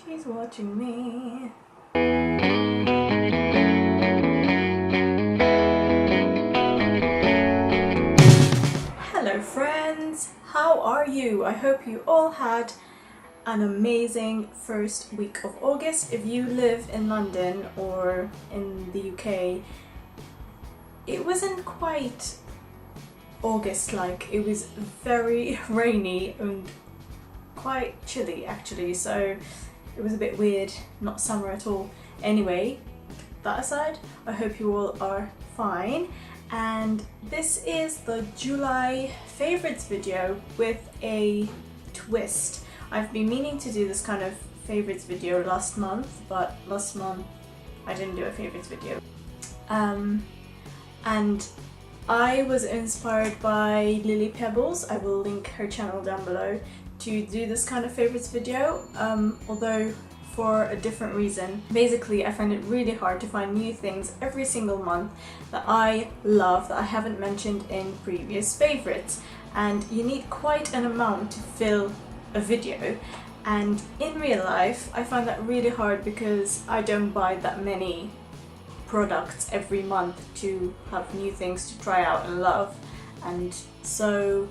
She's watching me. Hello friends, how are you? I hope you all had an amazing first week of August. If you live in London or in the UK, it wasn't quite August-like. It was very rainy and quite chilly actually, so it was a bit weird, not summer at all. Anyway, that aside, I hope you all are fine. And this is the July favorites video with a twist. I've been meaning to do this kind of favorites video last month, but last month I didn't do a favorites video. And I was inspired by Lily Pebbles. I will link her channel down below to do this kind of favorites video, although for a different reason. Basically, I find it really hard to find new things every single month that I love that I haven't mentioned in previous favorites, and you need quite an amount to fill a video. And in real life, I find that really hard because I don't buy that many products every month to have new things to try out and love. And so,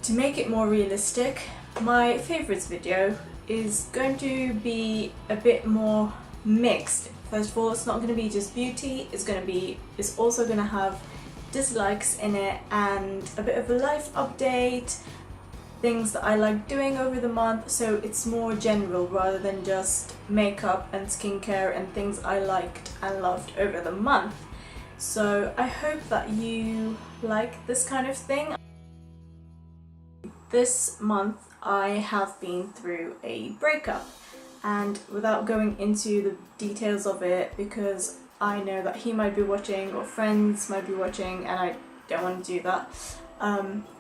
to make it more realistic, my favorites video is going to be a bit more mixed. First of all, it's not going to be just beauty, it's also going to have dislikes in it and a bit of a life update, things that I like doing over the month, so it's more general rather than just makeup and skincare and things I liked and loved over the month. So I hope that you like this kind of thing. This month I have been through a breakup, and without going into the details of it, because I know that he might be watching or friends might be watching and I don't want to do that,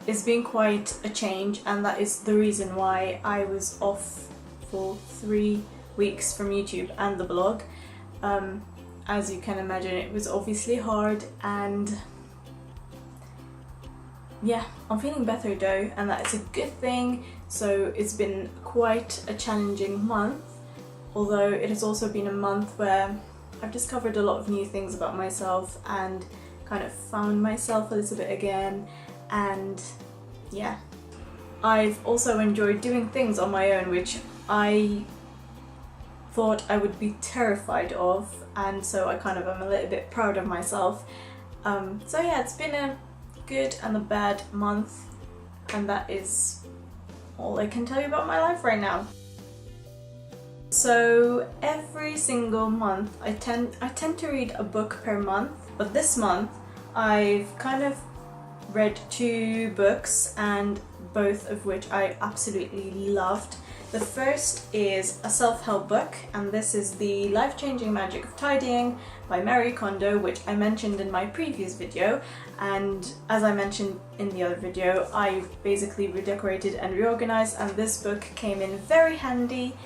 it's been quite a change, and that is the reason why I was off for 3 weeks from YouTube and the blog. As you can imagine, it was obviously hard, and yeah, I'm feeling better though, and that is a good thing. So it's been quite a challenging month, although it has also been a month where I've discovered a lot of new things about myself and kind of found myself a little bit again. And yeah, I've also enjoyed doing things on my own which I thought I would be terrified of, and so I kind of am a little bit proud of myself. So yeah, it's been a good and a bad month, and that is all I can tell you about my life right now. So every single month I tend to read a book per month, but this month I've kind of read 2 books, and both of which I absolutely loved. The first is a self-help book, and this is The Life-Changing Magic of Tidying by Marie Kondo, which I mentioned in my previous video. And as I mentioned in the other video, I basically redecorated and reorganized, and this book came in very handy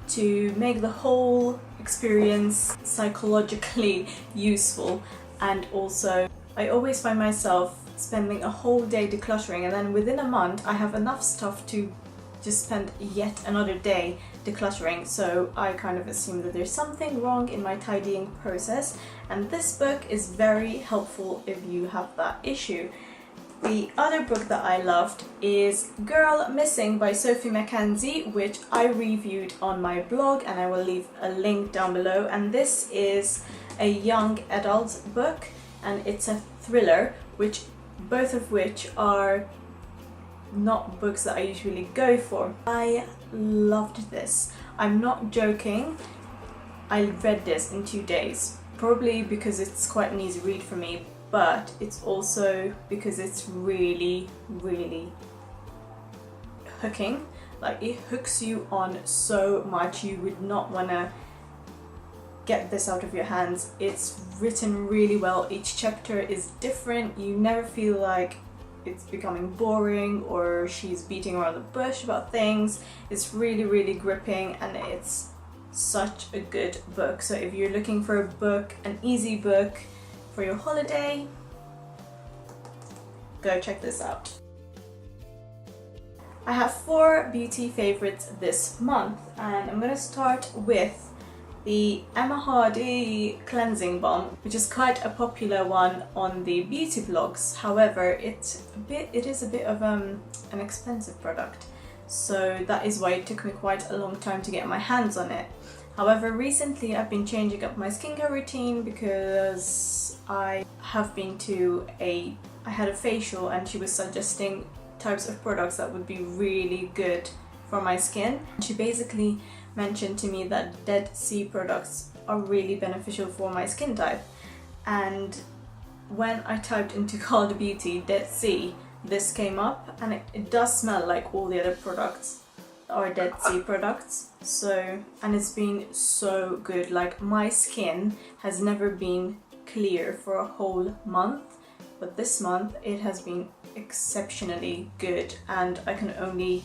to make the whole experience psychologically useful. And also, I always find myself spending a whole day decluttering, and then within a month I have enough stuff to just spend yet another day decluttering, so I kind of assume that there's something wrong in my tidying process, and this book is very helpful if you have that issue. The other book that I loved is Girl Missing by Sophie Mackenzie, which I reviewed on my blog, and I will leave a link down below. And this is a young adult book, and it's a thriller, both of which are not books that I usually go for. I loved this. I'm not joking. I read this in 2 days, probably because it's quite an easy read for me, but it's also because it's really, really hooking. Like, it hooks you on so much, you would not want to get this out of your hands. It's written really well. Each chapter is different. You never feel like it's becoming boring or she's beating around the bush about things. It's really, really gripping, and it's such a good book. So if you're looking for a book, an easy book for your holiday, go check this out. I have 4 beauty favorites this month, and I'm gonna start with the Emma Hardy Cleansing Balm, which is quite a popular one on the beauty blogs. However, it is a bit of an expensive product, so that is why it took me quite a long time to get my hands on it. However, recently I've been changing up my skincare routine because I had a facial, and she was suggesting types of products that would be really good for my skin. She basically mentioned to me that Dead Sea products are really beneficial for my skin type, and when I typed into Call the Beauty Dead Sea, this came up, and it does smell like all the other products are Dead Sea products. So, and it's been so good. Like, my skin has never been clear for a whole month, but this month it has been exceptionally good, and I can only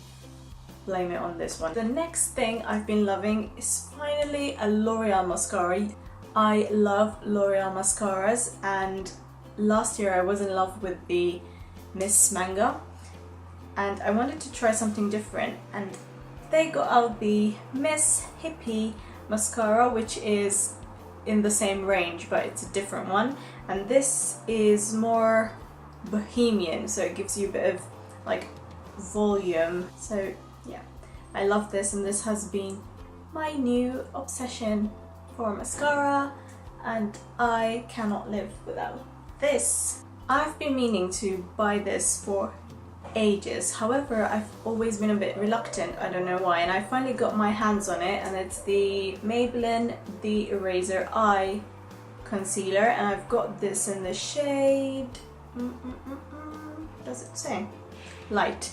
blame it on this one. The next thing I've been loving is finally a L'Oreal mascara. I love L'Oreal mascaras, and last year I was in love with the Miss Manga, and I wanted to try something different, and they got out the Miss Hippie mascara, which is in the same range, but it's a different one, and this is more bohemian, so it gives you a bit of like volume. So yeah, I love this, and this has been my new obsession for mascara, and I cannot live without this. I've been meaning to buy this for ages, however I've always been a bit reluctant, I don't know why, and I finally got my hands on it, and it's the Maybelline The Eraser Eye Concealer, and I've got this in the shade, does it say? Light.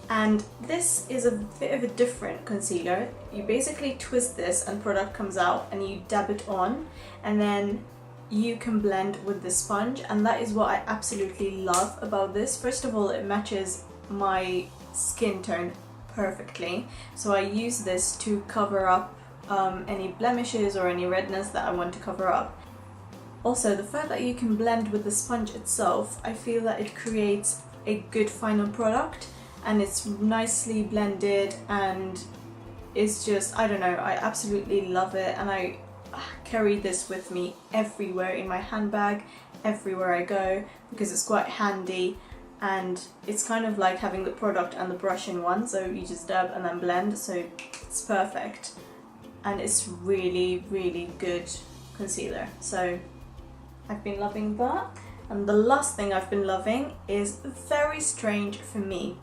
And this is a bit of a different concealer. You basically twist this and product comes out, and you dab it on, and then you can blend with the sponge, and that is what I absolutely love about this. First of all, it matches my skin tone perfectly, so I use this to cover up any blemishes or any redness that I want to cover up. Also, the fact that you can blend with the sponge itself, I feel that it creates a good final product, and it's nicely blended, and it's just, I don't know, I absolutely love it, and I carry this with me everywhere, in my handbag, everywhere I go, because it's quite handy, and it's kind of like having the product and the brush in one, so you just dab and then blend, so it's perfect, and it's really, really good concealer. So I've been loving that. And the last thing I've been loving is very strange for me.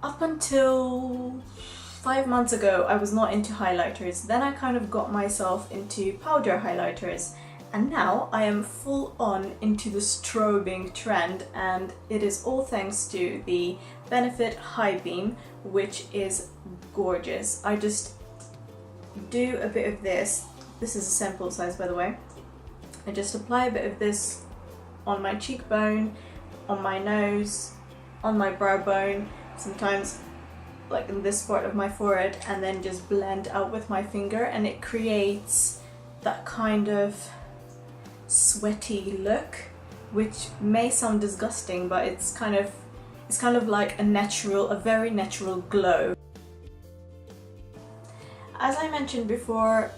Up until 5 months ago, I was not into highlighters. Then I kind of got myself into powder highlighters, and now I am full on into the strobing trend, and it is all thanks to the Benefit High Beam, which is gorgeous. I just do a bit of this. This is a sample size, by the way. I just apply a bit of this on my cheekbone, on my nose, on my brow bone, sometimes like in this part of my forehead, and then just blend out with my finger, and it creates that kind of sweaty look, which may sound disgusting, but it's kind of like a very natural glow. As I mentioned before,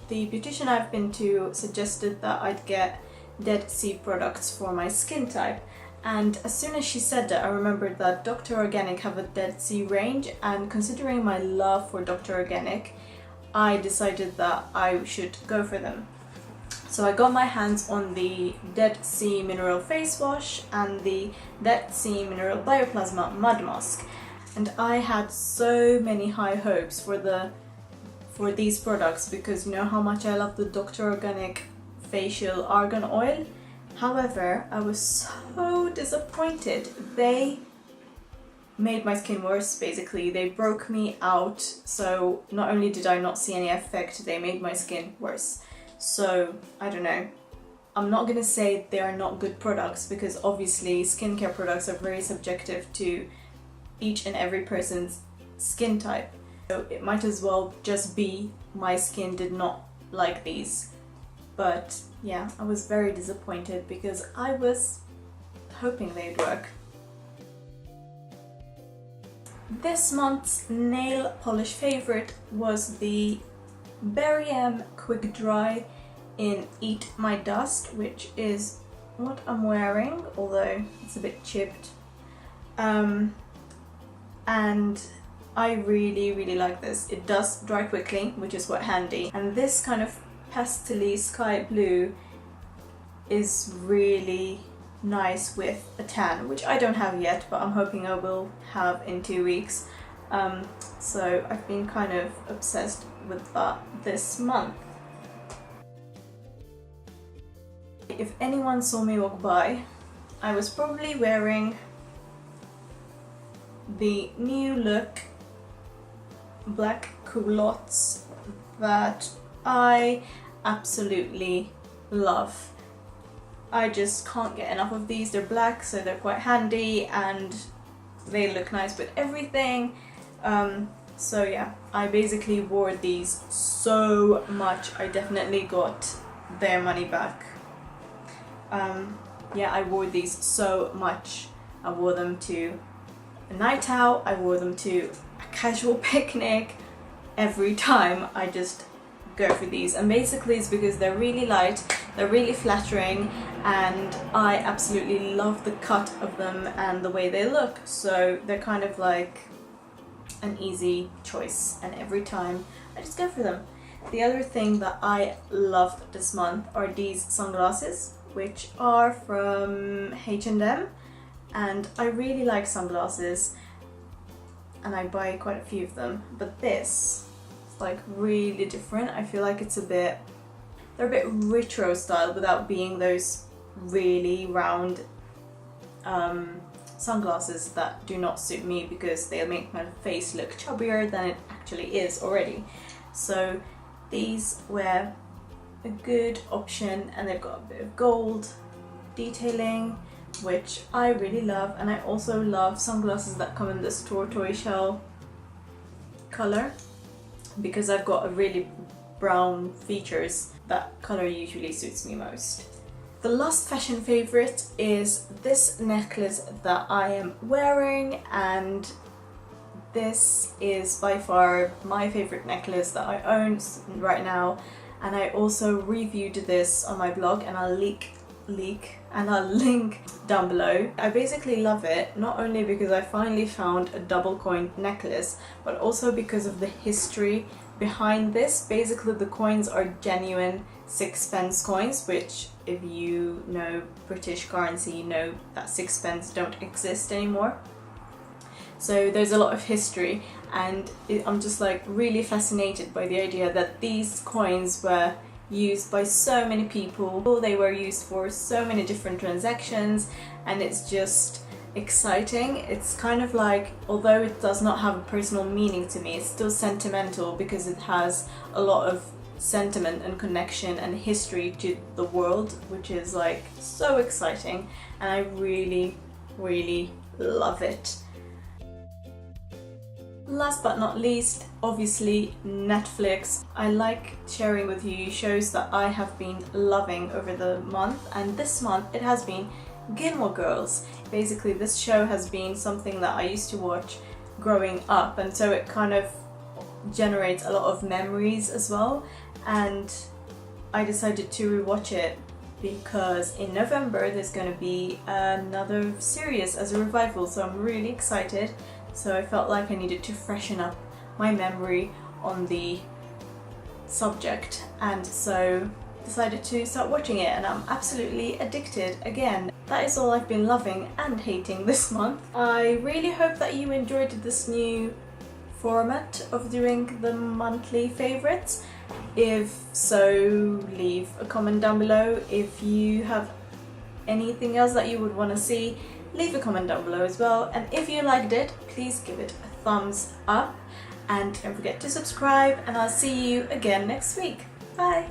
the beautician I've been to suggested that I'd get Dead Sea products for my skin type, and as soon as she said that, I remembered that Dr. Organic have a Dead Sea range, and considering my love for Dr. Organic, I decided that I should go for them. So I got my hands on the Dead Sea Mineral Face Wash and the Dead Sea Mineral Bioplasma Mud Mask, and I had so many high hopes for these products, because you know how much I love the Dr. Organic facial argan oil. However, I was so disappointed. They made my skin worse, basically. They broke me out, so not only did I not see any effect, they made my skin worse. So, I don't know. I'm not gonna say they are not good products, because obviously skincare products are very subjective to each and every person's skin type. So it might as well just be my skin did not like these. But yeah, I was very disappointed because I was hoping they'd work. This month's nail polish favorite was the Berry M Quick Dry in Eat My Dust, which is what I'm wearing, although it's a bit chipped. And I really like this. It does dry quickly, which is quite handy. And this kind of pastel-y sky blue is really nice with a tan, which I don't have yet, but I'm hoping I will have in 2 weeks. So I've been kind of obsessed with that this month. If anyone saw me walk by, I was probably wearing the new look black culottes that I absolutely love. I just can't get enough of these. They're black, so they're quite handy and they look nice with everything. So yeah, I basically wore these so much. I definitely got their money back. Yeah, I wore these so much. I wore them to a night out, I wore them to a casual picnic. Every time I just go for these, and basically it's because they're really light, they're really flattering, and I absolutely love the cut of them and the way they look, so they're kind of like an easy choice, and every time I just go for them. The other thing that I loved this month are these sunglasses, which are from H&M, and I really like sunglasses and I buy quite a few of them, but this is like really different. I feel like they're a bit retro style without being those really round sunglasses that do not suit me because they make my face look chubbier than it actually is already. So these were a good option, and they've got a bit of gold detailing, which I really love, and I also love sunglasses that come in this tortoiseshell color because I've got a really brown features. That color usually suits me most. The last fashion favorite is this necklace that I am wearing, and this is by far my favorite necklace that I own right now, and I also reviewed this on my blog, and I'll link down below. I basically love it, not only because I finally found a double coin necklace, but also because of the history behind this. Basically the coins are genuine 6-pence coins, which if you know British currency, you know that 6-pence don't exist anymore. So there's a lot of history, and I'm just like really fascinated by the idea that these coins were used by so many people. They were used for so many different transactions, and it's just exciting. It's kind of like, although it does not have a personal meaning to me, it's still sentimental because it has a lot of sentiment and connection and history to the world, which is like so exciting, and I really love it. Last but not least, obviously Netflix. I like sharing with you shows that I have been loving over the month, and this month it has been Gilmore Girls. Basically this show has been something that I used to watch growing up, and so it kind of generates a lot of memories as well, and I decided to rewatch it because in November there's going to be another series as a revival, so I'm really excited. So I felt like I needed to freshen up my memory on the subject, and so decided to start watching it, and I'm absolutely addicted again. That is all I've been loving and hating this month. I really hope that you enjoyed this new format of doing the monthly favorites. If so, leave a comment down below. If you have anything else that you would want to see, leave a comment down below as well, and if you liked it, please give it a thumbs up, and don't forget to subscribe, and I'll see you again next week. Bye!